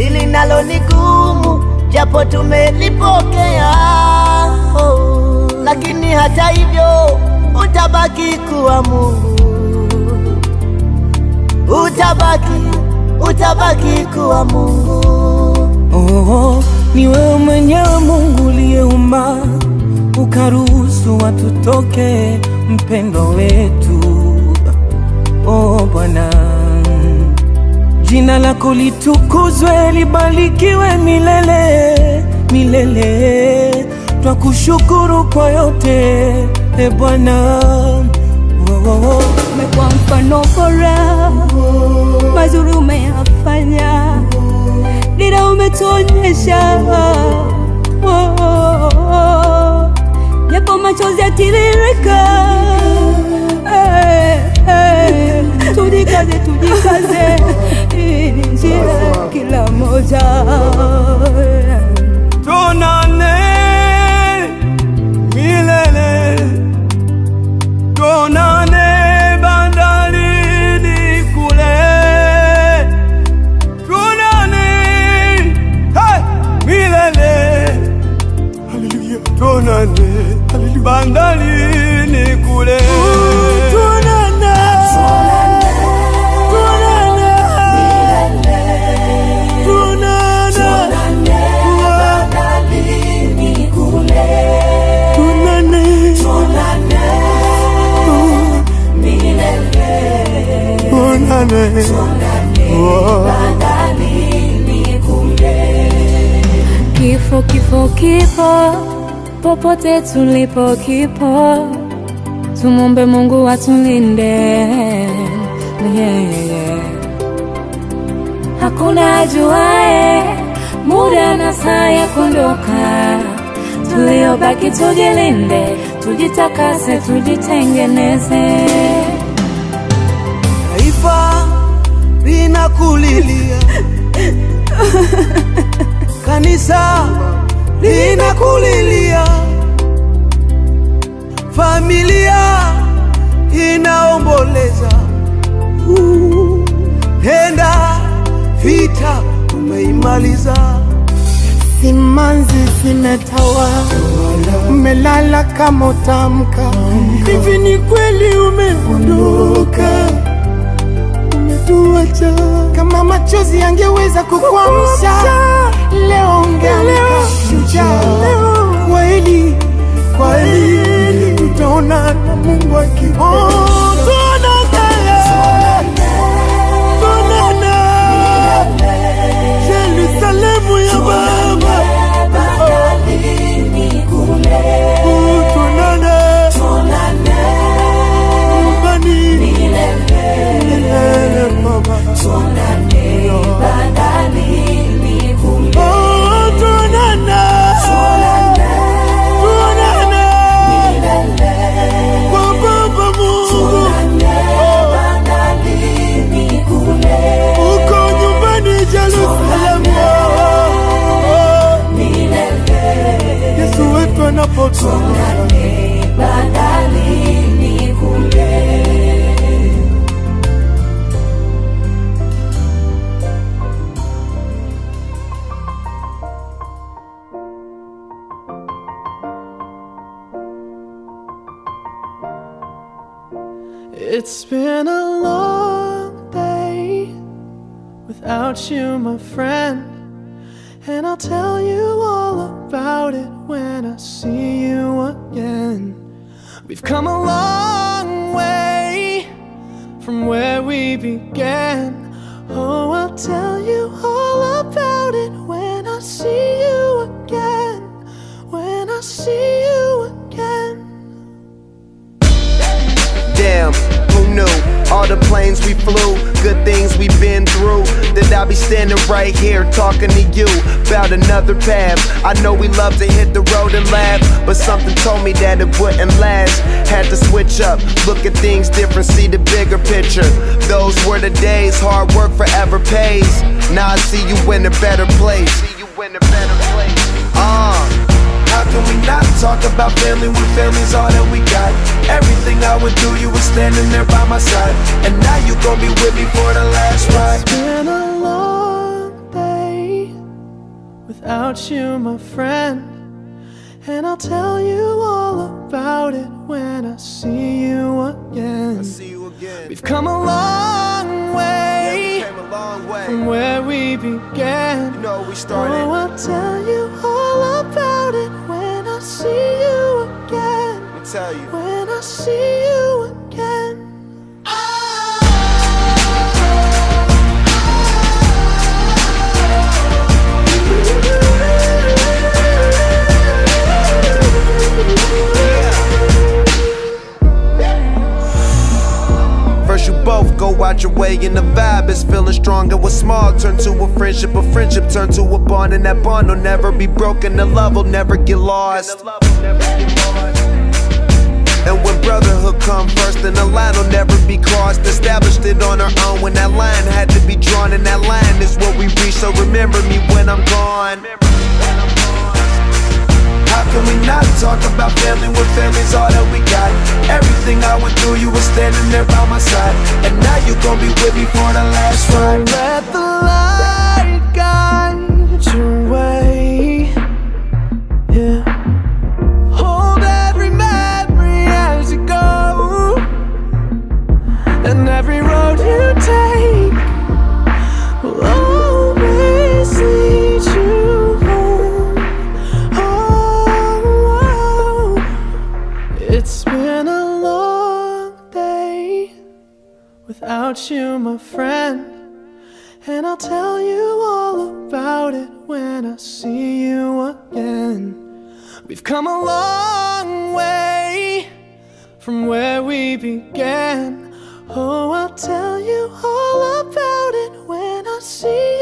hili nalo ni gumu, japo tumelipokea, lakini hata hivyo utabaki kuwa Mungu, utabaki kuwa Mungu. Oh, ni wewe mwenyewe Mungu uliyeumba, ukaruhusu watu toke, mpendo wetu. Oh Bwana, jina lako litukuzwe, libarikiwe milele milele. Twakushukuru kwa yote, e Bwana. Umekuwa mfano bora, mazuri umeyafanya, dira umetuonyesha, japo machozi yatiririka. Tujikaze, hii ni njia kila moja. Tuonane milele, tuonane bandarini kule, tuonane milele, haleluya, tuonane bandarini kule. Kifo kipo, popote tulipo kipo, tumombe Mungu atulinde. Hakuna ajuaye muda na saa ya kuondoka, tuliobaki tujilinde, tujitakase, tujitengeneze. Taifa linakulilia, kanisa linakulilia, familia inaomboleza. Nenda, vita umeimaliza, simanzi zimetawa, umelala kama utamka. Hivi ni kweli umeondoka, umetuacha. Kama machozi yangeweza kukuamsha, leo ungeamka shujaa. Kweli, kweli, tutaona na Mungu akiona. Yerusalemu ya Baba, bandarini kule, tuonane nyumbani milele Baba, tuonane bandarini kule, tuonane milele kwa Baba Mungu, bandarini kule, uko nyumbani Yerusalemu. Yesu wetu anapotoka, bandarini kule. It's been a long day without you, my friend, and I'll tell you all about it when I see you again. We've come a long way from where we began. Oh, I'll tell you all about it when I see you again. When I see you again. Damn, who knew? All the planes we flew, good things we've been through, that I'll be standing right here talking to you about another path. I know we love to hit the road and laugh, but something told me that it wouldn't last. Had to switch up, look at things different, see the bigger picture. Those were the days, hard work forever pays. Now I see you in a better place. How can we not talk about family when family's all that we got? Everything I would do, you were standing there by my side, and now you gon' be with me for the last ride. It's been a long day without you, my friend. And I'll tell you all about it when I see you again. We've come a long way, from where we began. You know, we started. Oh, I'll tell you all about it when I see you again. Let me tell you. When I see you again. First you both go out your way and the vibe is feeling strong. And what's small turn to a friendship turn to a bond. And that bond will never be broken, the love will never get lost. And when brotherhood come first, then the line will never be crossed. Established it on our own when that line had to be drawn. And that line is what we reach, so remember me when I'm gone. How can we not talk about family when family's all that we got? Everything I went through, you were standing there by my side. And now you gon' be with me for the last ride. Let the light guide your way. Yeah. Hold every memory as you go, and every road you take will always lead you home. Oh, it's been a long day without you, my friend. And I'll tell you all about it when I see you again. We've come a long way from where we began. Oh, I'll tell you all about it when I see you